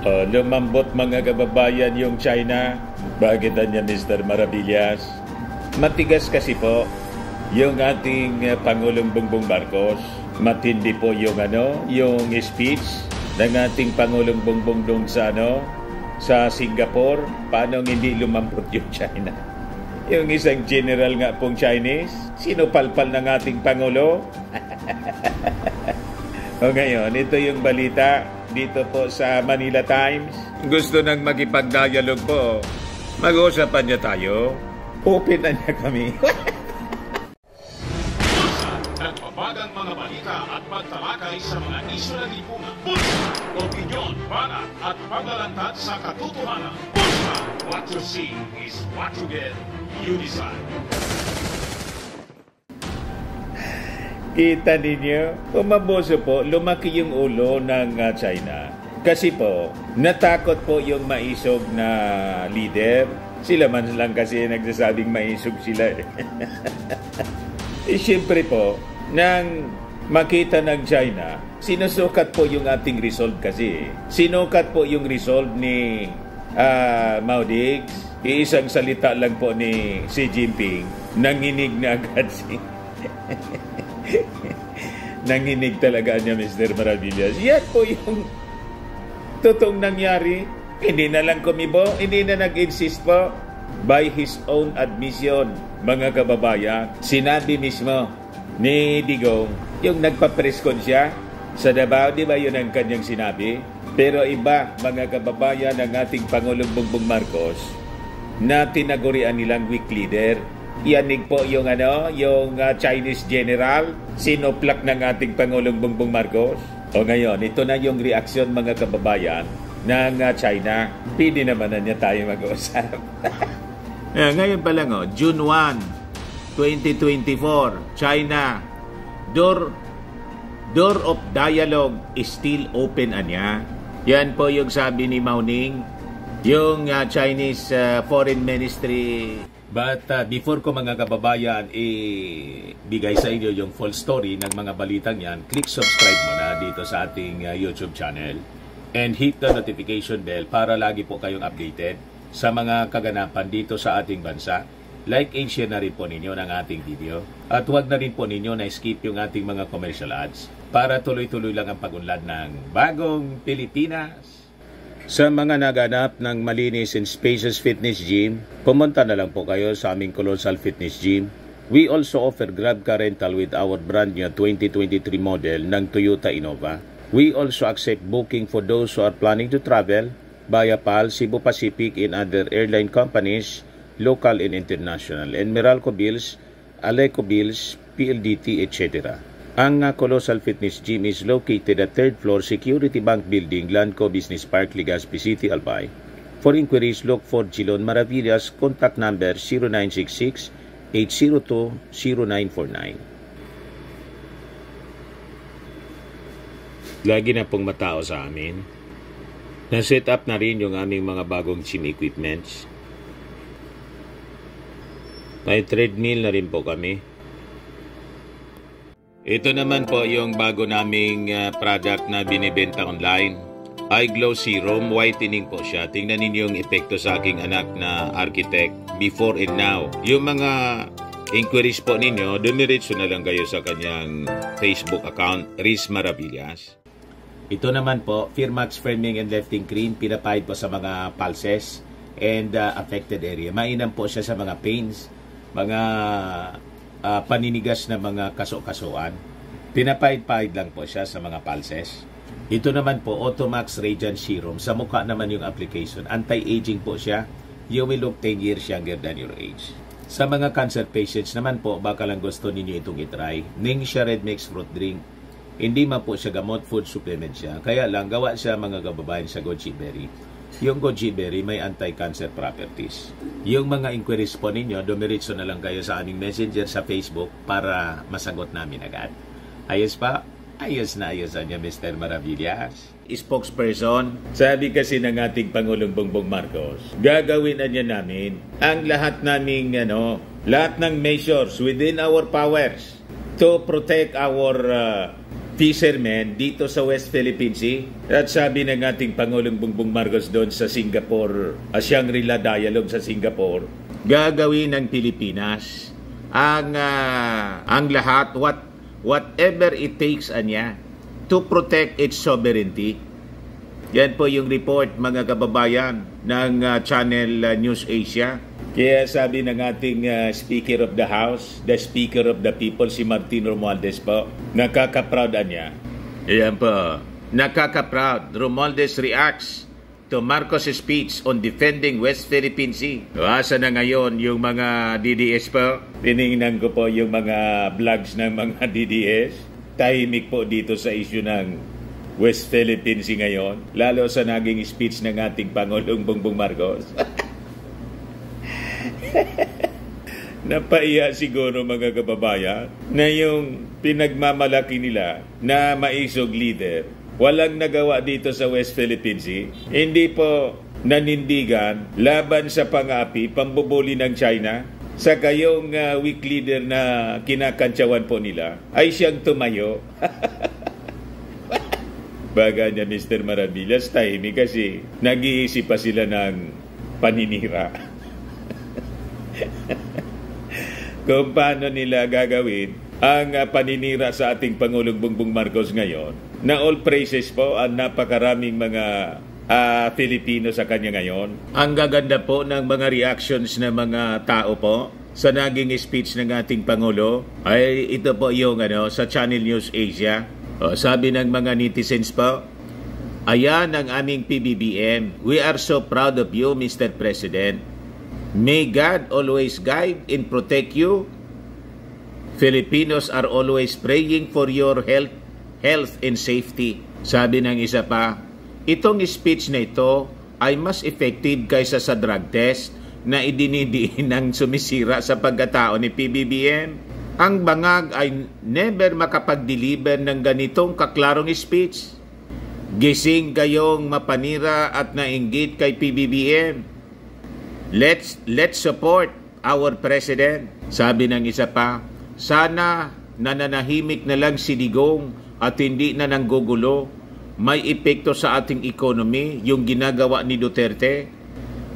Lumambot mga kababayan yung China. Bakit niya, Mr. Maravillas? Matigas kasi po yung ating Pangulong Bongbong Marcos. Matindi po yung yung speech ng ating Pangulong Bongbong doon sa Singapore. Paano hindi lumambot yung China? Yung isang general nga pong Chinese, sinupalpal ng ating Pangulo. O ngayon, ito yung balita dito po sa Manila Times. Gusto nang makipag-dialogue po. Mag-uusapan niya tayo. Open na niya kami. Nagpapagang mga balita at pagtalakay sa mga isyu na lipungan. Bulsa, opinyon, banat at paglalantad sa katotohanan. Bulsa, what you see is what you get. You decide. Kita ninyo, umaboso po, lumaki yung ulo ng China. Kasi po, natakot po yung maisog na leader. Sila man lang kasi nagsasabing maisog sila. Siyempre po, nang makita ng China, sinusukat po yung ating resolve kasi. Sinukat po yung resolve ni Mao Diggs. Iisang salita lang po ni Xi Jinping, nanginig na agad nanginig talaga niya, Mr. Maravillas. Yan po yung totoong nangyari. Hindi na lang kumibo, hindi na nag-insist po. By his own admission, mga kababayan, sinabi mismo ni Digong, yung nagpa-press-con siya sa Davao, di ba yun ang kanyang sinabi? Pero iba, mga kababayan, ng ating Pangulong Bongbong Marcos, na tinagurian nilang weak leader. Yanig po yung yung Chinese general, sinoplak ng ating Pangulong Bongbong Marcos. O ngayon, ito na yung reaksyon, mga kababayan, ng China. Pwede naman na niya tayo mag-uusap. Ngayon pa lang, June 1, 2024, China, door of dialogue is still open anya. Yan po yung sabi ni Mao Ning, yung Chinese Foreign Ministry. But before ko, mga kababayan, bigay sa inyo yung full story ng mga balitang yan, click subscribe muna dito sa ating YouTube channel and hit the notification bell para lagi po kayong updated sa mga kaganapan dito sa ating bansa. Like and share na rin po ninyo ng ating video. At huwag na rin po ninyo na skip yung ating mga commercial ads para tuloy-tuloy lang ang pag-unlad ng bagong Pilipinas. Sa mga naganap ng malinis and spacious fitness gym, pumunta na lang po kayo sa aming Colossal Fitness Gym. We also offer Grab car rental with our brand new 2023 model ng Toyota Innova. We also accept booking for those who are planning to travel via PAL, Cebu Pacific, and other airline companies, local and international, and Meralco Bills, Aleco Bills, PLDT, etc. Ang Colossal Fitness Gym is located at 3rd floor Security Bank Building, Lanco Business Park, Legazpi City, Albay. For inquiries, look for Jilon Maravillas. Contact number 0966-802-0949. Lagi na pong matao sa amin. Na-set up na rin yung aming mga bagong gym equipments. May treadmill na rin po kami. Ito naman po yung bago naming product na binibenta online. Eye Glow Serum, whitening po siya. Tingnan ninyo yung epekto sa aking anak na architect before and now. Yung mga inquiries po ninyo, dumiretso na lang kayo sa kanyang Facebook account, Riz Maravillas. Ito naman po, Firmax Firming and Lifting Cream, pinapahid po sa mga pulses and affected area. Mainam po siya sa mga pains, mga paninigas na mga kaso-kasuan. Pinapahid-pahid lang po siya sa mga pulses. Ito naman po, Automax Radiant Serum. Sa mukha naman yung application. Anti-aging po siya. You will look 10 years younger than your age. Sa mga cancer patients naman po, baka lang gusto ninyo itong itry. Ningxia Red Mix Fruit Drink. Hindi man po siya gamot, food supplement siya. Kaya lang, gawa siya, mga kababayan, sa goji berry. Yung goji berry may anti-cancer properties. Yung mga inquiries po ninyo, dumiretso na lang kayo sa aming messenger sa Facebook para masagot namin agad. Ayos pa? Ayos na ayos niya, Mr. Maravillas. Spokesperson, sabi kasi ng ating Pangulong Bongbong Marcos, gagawin na niya namin ang lahat naming, lahat ng measures within our powers to protect our fishermen dito sa West Philippine Sea. At sabi ng ating Pangulong Bongbong Marcos doon sa Singapore, Shangri-La Dialogue sa Singapore, gagawin ng Pilipinas ang lahat, whatever it takes anya to protect its sovereignty. Yan po yung report, mga kababayan, ng Channel News Asia. Kaya sabi ng ating Speaker of the House, the Speaker of the People, si Martin Romualdez po, nakaka-proud niya. Ayan po, nakaka-proud. Romualdez reacts to Marcos' speech on defending West Philippine Sea. Asa na ngayon yung mga DDS po? Tinignan ko po yung mga vlogs ng mga DDS. Tahimik po dito sa issue ng West Philippine Sea ngayon, lalo sa naging speech ng ating Pangulong Bongbong Marcos. Napaiya siguro, mga kababayan, na yung pinagmamalaki nila na maisog leader, walang nagawa dito sa West Philippine Sea. Hindi po nanindigan laban sa pang-api, pambubuli ng China. Sa kayong weak leader na kinakantsawan po nila, ay siyang tumayo. Baga niya, Mr. Maravillas, tahimik kasi nag-iisip pa sila ng paninira. Kung paano nila gagawin ang paninira sa ating Pangulong Bongbong Marcos ngayon, na all praises po ang napakaraming mga Filipino sa kanya ngayon. Ang gaganda po ng mga reactions ng mga tao po sa naging speech ng ating Pangulo, ay ito po yung sa Channel News Asia. Sabi ng mga netizens po, ayan ang aming PBBM. We are so proud of you, Mr. President. May God always guide and protect you. Filipinos are always praying for your health and safety. Sabi ng isa pa, itong speech na ito ay mas effective kaysa sa drug test na idinidiin ng sumisira sa pagkatao ni PBBM. Ang bangag ay never makapag-deliver ng ganitong kaklarong speech. Gising kayong mapanira at nainggit kay PBBM. Let's support our President. Sabi ng isa pa, sana nananahimik na lang si Digong at hindi na nanggugulo. May epekto sa ating economy yung ginagawa ni Duterte.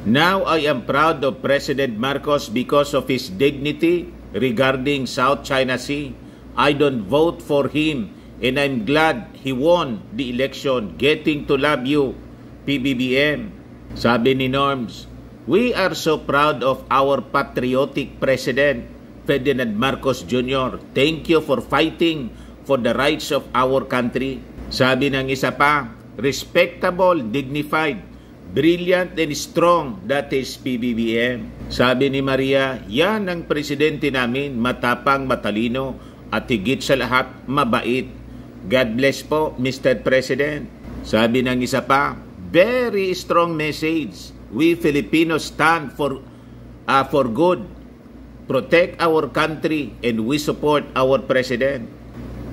Now I am proud of President Marcos because of his dignity regarding South China Sea. I don't vote for him and I'm glad he won the election. Getting to love you, PBBM. Sabi ni Norms, we are so proud of our patriotic President, Ferdinand Marcos Jr. Thank you for fighting for the rights of our country. Sabi ng isa pa, respectable, dignified, brilliant and strong, that is PBBM. Sabi ni Maria, yan ang presidente namin, matapang, matalino, at higit sa lahat, mabait. God bless po, Mr. President. Sabi ng isa pa, very strong message. We Filipinos stand for good. Protect our country and we support our president.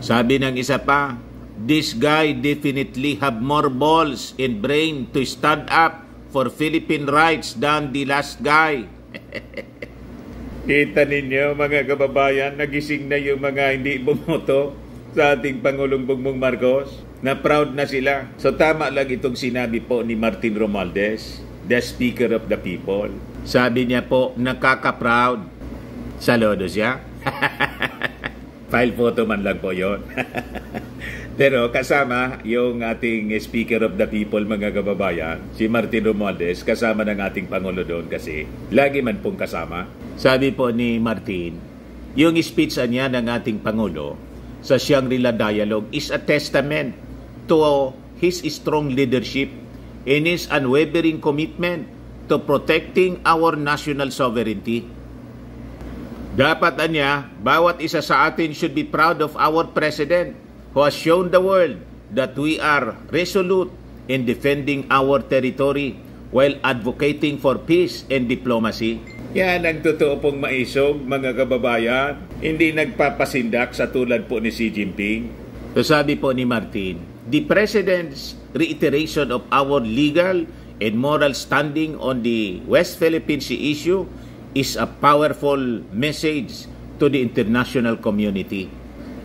Sabi ng isa pa, this guy definitely have more balls and brain to stand up for Philippine rights than the last guy. Kita ninyo, mga kababayan, nagising na yung mga hindi bumoto sa ating Pangulong Bongbong Marcos, na proud na sila. So tama lang itong sinabi po ni Martin Romualdez, the Speaker of the People. Sabi niya po, nakaka-proud. Saludo siya. File photo man lang po yon. Pero kasama yung ating Speaker of the People, mga kababayan, si Martin Romualdez, kasama ng ating Pangulo doon kasi lagi man pong kasama. Sabi po ni Martin, yung speech niya ng ating Pangulo sa Shangri-La Dialogue is a testament to his strong leadership and his unwavering commitment to protecting our national sovereignty. Dapat niya, bawat isa sa atin should be proud of our President who has shown the world that we are resolute in defending our territory while advocating for peace and diplomacy. Yan ang totoo pong maisog, mga kababayan. Hindi nagpapasindak sa tulad po ni Xi Jinping. So sabi po ni Martin, the President's reiteration of our legal and moral standing on the West Philippine Sea issue is a powerful message to the international community.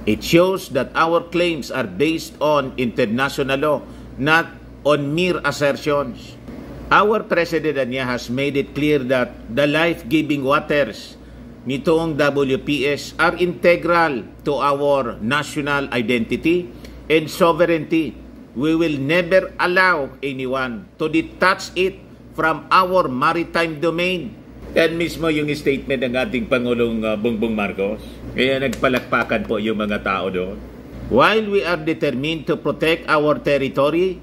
It shows that our claims are based on international law, not on mere assertions. Our President niya has made it clear that the life-giving waters nitong WPS are integral to our national identity and sovereignty. We will never allow anyone to detach it from our maritime domain. Yan mismo yung statement ng ating Pangulong Bongbong Marcos. Kaya nagpalakpakan po yung mga tao doon. While we are determined to protect our territory,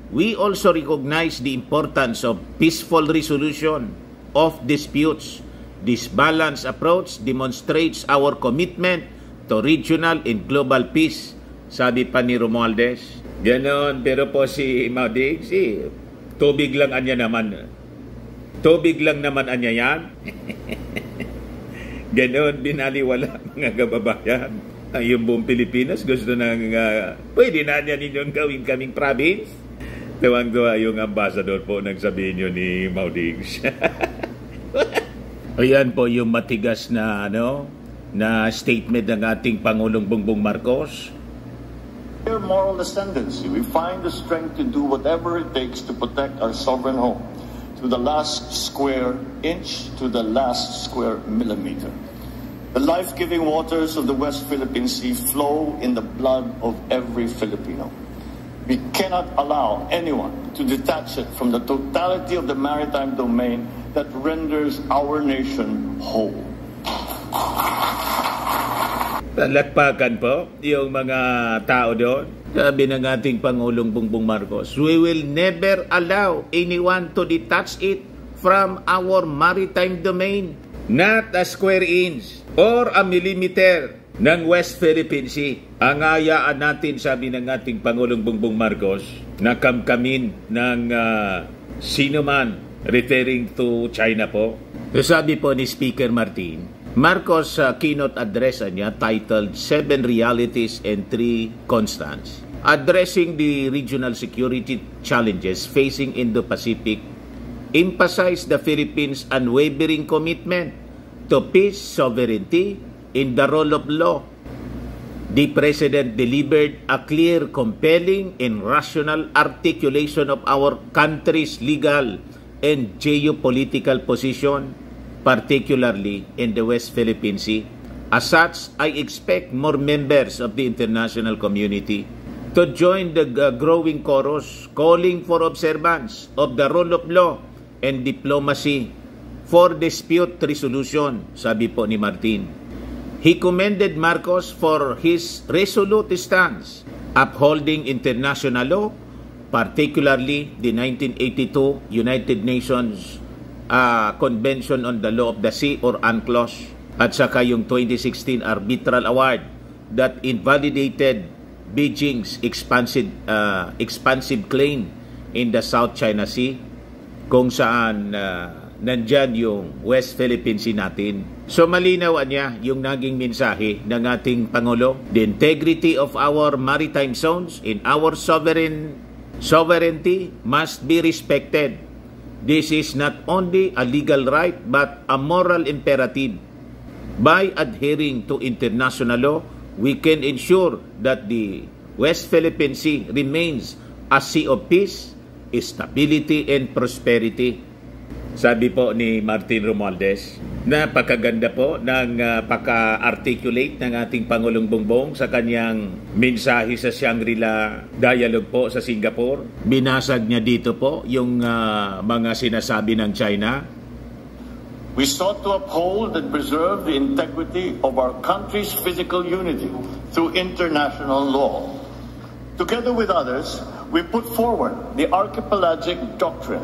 we also recognize the importance of peaceful resolution of disputes. This balanced approach demonstrates our commitment to regional and global peace, sabi pa ni Romualdez. Ganon, pero po si Maudig, tubig lang anya naman. Tubig lang naman anya yan. Ganon, binaliwala mga kababayan. Yung buong Pilipinas gusto nang, pwede na niya ninyong gawin kaming province. Tuwang-tuwa yung ambassador po nagsabihin nyo ni Maudig. Ayan po yung matigas na na statement ng ating Pangulong Bongbong Marcos. Their moral ascendancy, we find the strength to do whatever it takes to protect our sovereign home, to the last square inch, to the last square millimeter. The life-giving waters of the West Philippine Sea flow in the blood of every Filipino. We cannot allow anyone to detach it from the totality of the maritime domain that renders our nation whole. Talakpakan po yung mga tao doon. Sabi ng ating Pangulong Bongbong Marcos, we will never allow anyone to detach it from our maritime domain. Not a square inch or a millimeter ng West Philippine Sea. Ang ayaan natin, sabi ng ating Pangulong Bongbong Marcos, na kamkamin ng sino man, referring to China po. So sabi po ni Speaker Martin, Marcos keynote address niya titled 7 Realities and 3 Constants, addressing the regional security challenges facing Indo-Pacific, emphasized the Philippines' unwavering commitment to peace, sovereignty, in the rule of law. The President delivered a clear, compelling, and rational articulation of our country's legal and geopolitical position, particularly in the West Philippine Sea. As such, I expect more members of the international community to join the growing chorus calling for observance of the rule of law and diplomacy for dispute resolution, sabi po ni Martin. He commended Marcos for his resolute stance, upholding international law, particularly the 1982 United Nations Convention on the Law of the Sea or UNCLOS, at saka yung 2016 Arbitral Award that invalidated Beijing's expansive claim in the South China Sea, kung saan nandyan yung West Philippine Sea natin. So malinaw niya yung naging mensahe ng ating Pangulo. The integrity of our maritime zones in our sovereignty must be respected. This is not only a legal right but a moral imperative. By adhering to international law, we can ensure that the West Philippine Sea remains a sea of peace, stability, and prosperity. Sabi po ni Martin Romualdez, napakaganda po ng paka-articulate ng ating Pangulong Bongbong sa kanyang mensahe sa Shangri-La Dialogue po sa Singapore. Binasag niya dito po yung mga sinasabi ng China. We sought to uphold and preserve the integrity of our country's physical unity through international law. Together with others, we put forward the Archipelagic Doctrine,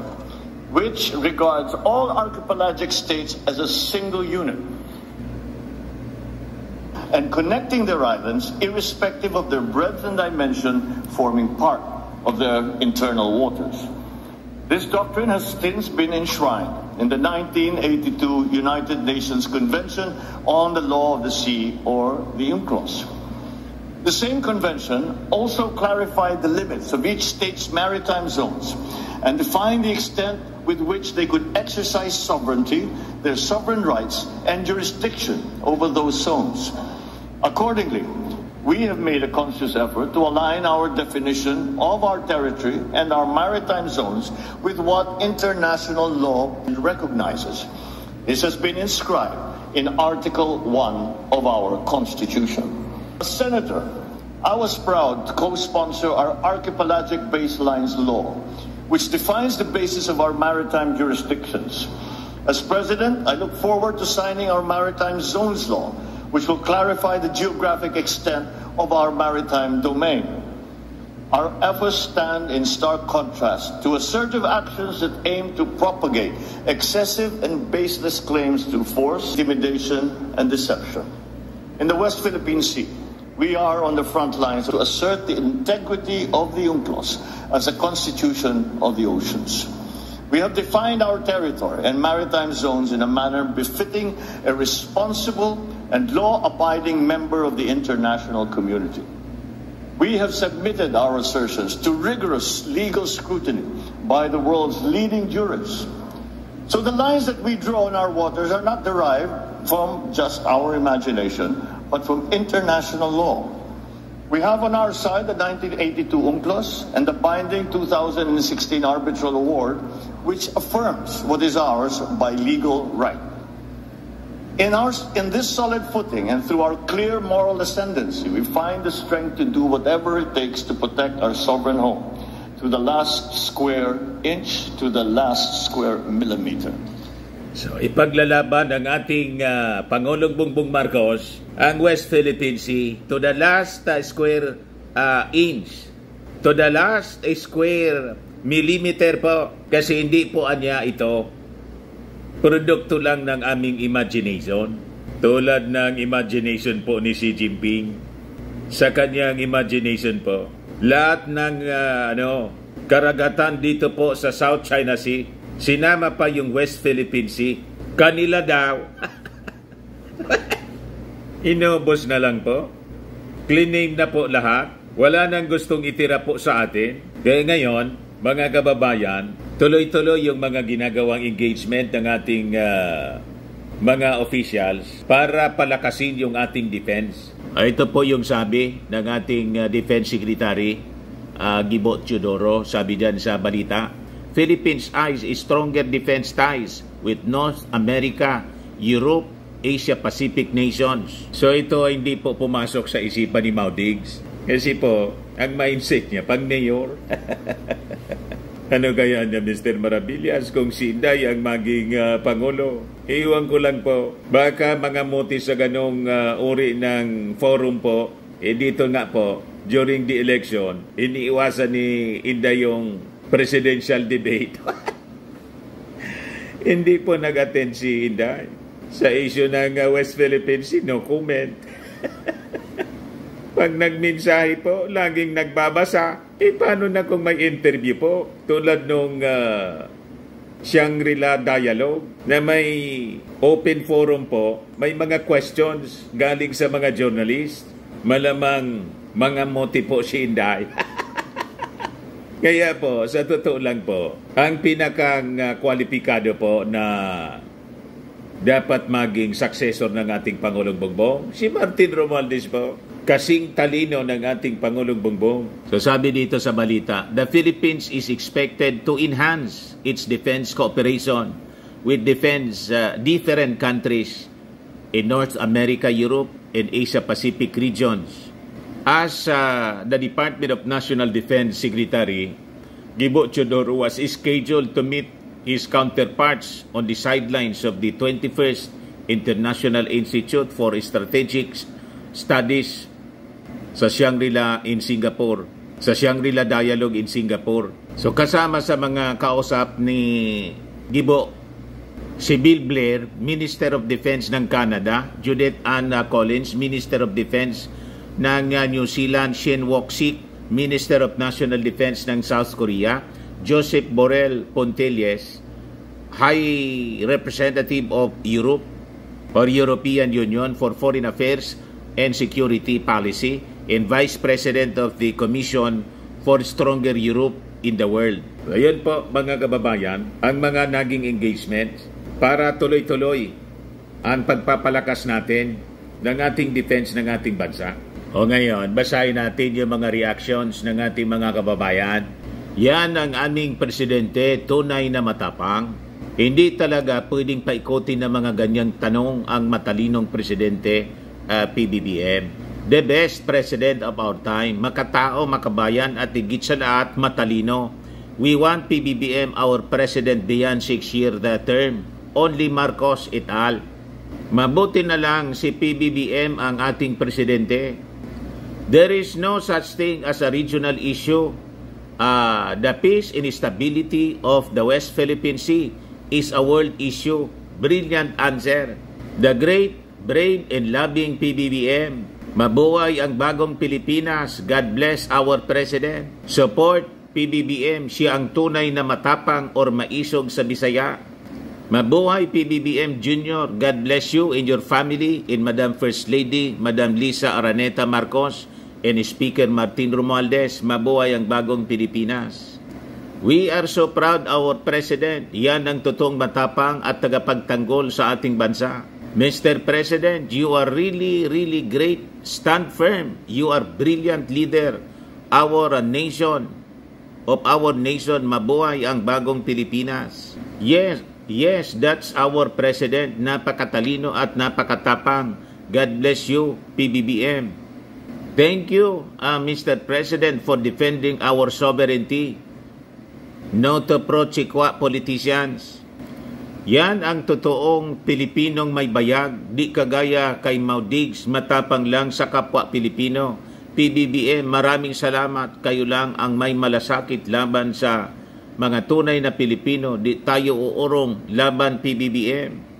which regards all archipelagic states as a single unit and connecting their islands irrespective of their breadth and dimension, forming part of their internal waters. This doctrine has since been enshrined in the 1982 United Nations Convention on the Law of the Sea, or the UNCLOS. The same convention also clarified the limits of each state's maritime zones and defined the extent with which they could exercise sovereignty, their sovereign rights, and jurisdiction over those zones. Accordingly, we have made a conscious effort to align our definition of our territory and our maritime zones with what international law recognizes. This has been inscribed in Article 1 of our Constitution. As Senator, I was proud to co-sponsor our Archipelagic Baselines Law, which defines the basis of our maritime jurisdictions. As President, I look forward to signing our Maritime Zones Law, which will clarify the geographic extent of our maritime domain. Our efforts stand in stark contrast to assertive actions that aim to propagate excessive and baseless claims through force, intimidation, and deception. In the West Philippine Sea, we are on the front lines to assert the integrity of the UNCLOS as a constitution of the oceans. We have defined our territory and maritime zones in a manner befitting a responsible and law-abiding member of the international community. We have submitted our assertions to rigorous legal scrutiny by the world's leading jurists. So the lines that we draw in our waters are not derived from just our imagination, but from international law. We have on our side the 1982 UNCLOS and the binding 2016 Arbitral Award, which affirms what is ours by legal right. In this solid footing and through our clear moral ascendancy, we find the strength to do whatever it takes to protect our sovereign home, to the last square inch, to the last square millimeter. So, ipaglalaban ng ating Pangulong Bongbong Marcos ang West Philippine Sea to the last square inch, to the last square millimeter po, kasi hindi po anya ito produkto lang ng aming imagination. Tulad ng imagination po ni Xi Jinping, sa kanyang imagination po, lahat ng karagatan dito po sa South China Sea, sinama pa yung West Philippine Sea. Kanila daw. Inubos na lang po. Claim na po lahat. Wala nang gustong itira po sa atin. Kaya ngayon, mga kababayan, tuloy-tuloy yung mga ginagawang engagement ng ating mga officials para palakasin yung ating defense. Ito po yung sabi ng ating Defense Secretary Gibo Teodoro, sabi dyan sa balita, Philippines eyes stronger defense ties with North America, Europe, Asia-Pacific nations. So ito hindi po pumasok sa isipan ni Mau Diggs. Kasi po, ang mindset niya, pag mayor, ano kaya niya, Mr. Maravillas, kung si Inday ang maging Pangulo? Iwan ko lang po, baka mga muti sa ganong uri ng forum po, dito nga po, during the election, iniiwasan ni Inday yung presidential debate. Hindi po nag-attend si Inday sa issue ng West Philippines, no comment. Pag nagmensahe po, laging nagbabasa. Paano na kung may interview po? Tulad nung Shangri-La Dialogue na may open forum po, may mga questions galing sa mga journalist. Malamang mga moti po si Inday. Kaya po, sa totoo lang po, ang pinakang kwalipikado po na dapat maging successor ng ating Pangulong Bongbong, si Martin Romualdez po. Kasing talino ng ating Pangulong Bongbong. So sabi dito sa balita, the Philippines is expected to enhance its defense cooperation with different countries in North America, Europe, and Asia-Pacific regions. As the Department of National Defense Secretary, Gibo Teodoro was scheduled to meet his counterparts on the sidelines of the 21st International Institute for Strategic Studies sa Shangri-La in Singapore, sa Shangri-La Dialogue in Singapore. So kasama sa mga kausap ni Gibo, si Bill Blair, Minister of Defense ng Canada, Judith Ann Collins, Minister of Defense ng New Zealand, Shen Wok-sik, Minister of National Defense ng South Korea, Joseph Borrell Pontelles, High Representative of Europe or European Union for Foreign Affairs and Security Policy, and Vice President of the Commission for Stronger Europe in the World. Ayan po mga kababayan, ang mga naging engagement para tuloy-tuloy ang pagpapalakas natin ng ating defense ng ating bansa. O ngayon, basahin natin yung mga reactions ng ating mga kababayan. Yan ang aming presidente, tunay na matapang. Hindi talaga pwedeng paikutin ng mga ganyang tanong ang matalinong presidente, PBBM. The best president of our time, makatao, makabayan at higit sa lahat matalino. We want PBBM our president beyond 6-year term. Only Marcos et al. Mabuti na lang si PBBM ang ating presidente. There is no such thing as a regional issue. The peace and stability of the West Philippine Sea is a world issue. Brilliant answer. The great, brave, and loving PBBM. Mabuhay ang bagong Pilipinas. God bless our President. Support PBBM. Siya ang tunay na matapang or maisog sa Bisaya. Mabuhay PBBM Jr. God bless you and your family, and Madam First Lady, Madam Lisa Araneta Marcos, and Speaker Martin Romualdez. Mabuhay ang bagong Pilipinas. We are so proud our President. Yan ang totoong matapang at tagapagtanggol sa ating bansa. Mr. President, you are really, really great. Stand firm. You are brilliant leader. Our nation, mabuhay ang bagong Pilipinas. Yes, that's our President. Napakatalino at napakatapang. God bless you, PBBM. Thank you, Mr. President, for defending our sovereignty. No to pro-chikwa politicians. Yan ang totoong Pilipinong may bayag, di kagaya kay Maudigs, matapang lang sa kapwa Pilipino. PBBM, maraming salamat. Kayo lang ang may malasakit laban sa mga tunay na Pilipino. Di tayo uurong laban PBBM.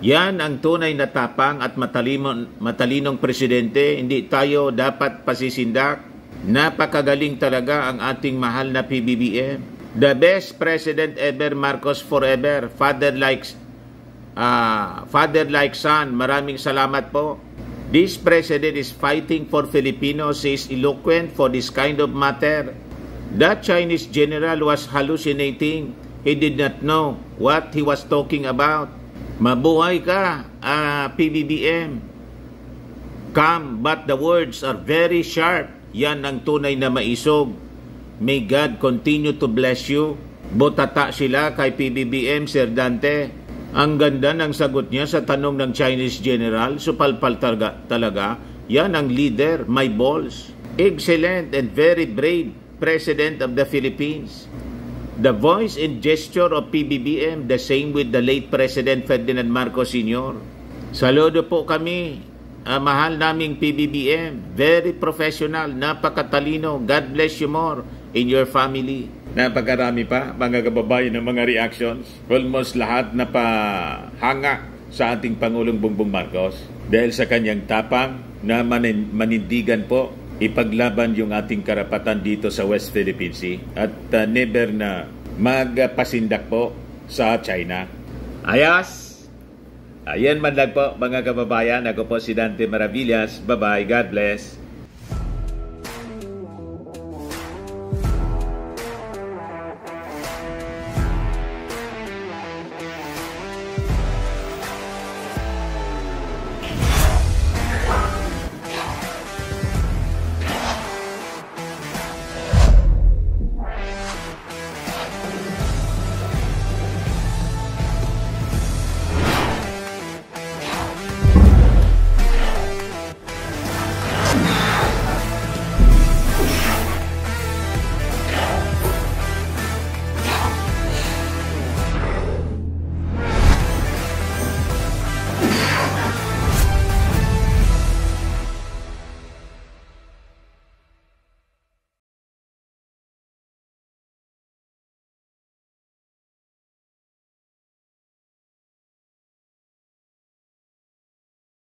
Yan ang tunay na tapang at matalinong presidente. Hindi tayo dapat pasisindak. Napakagaling talaga ang ating mahal na PBBM. The best president ever, Marcos forever. Father like son. Maraming salamat po. This president is fighting for Filipinos. He is eloquent for this kind of matter. That Chinese general was hallucinating. He did not know what he was talking about. Mabuhay ka, PBBM. Calm, but the words are very sharp. Yan ang tunay na maisog. May God continue to bless you. Botata sila kay PBBM, Sir Dante. Ang ganda ng sagot niya sa tanong ng Chinese general. Supalpal talaga. Yan ang leader, my balls. Excellent and very brave President of the Philippines. The voice and gesture of PBBM, the same with the late President Ferdinand Marcos Sr. Saludo po kami, mahal naming PBBM. Very professional, napakatalino. God bless you more in your family. Napakarami pa, mga kababayan, ng mga reactions. Almost lahat na pahanga sa ating Pangulong Bongbong Marcos dahil sa kanyang tapang na manindigan po ipaglaban yung ating karapatan dito sa West Philippine Sea at never na magpasindak po sa China. Ayos! Ayan man lang po, mga kababayan. Ako po si Dante Maravillas. Bye-bye. God bless.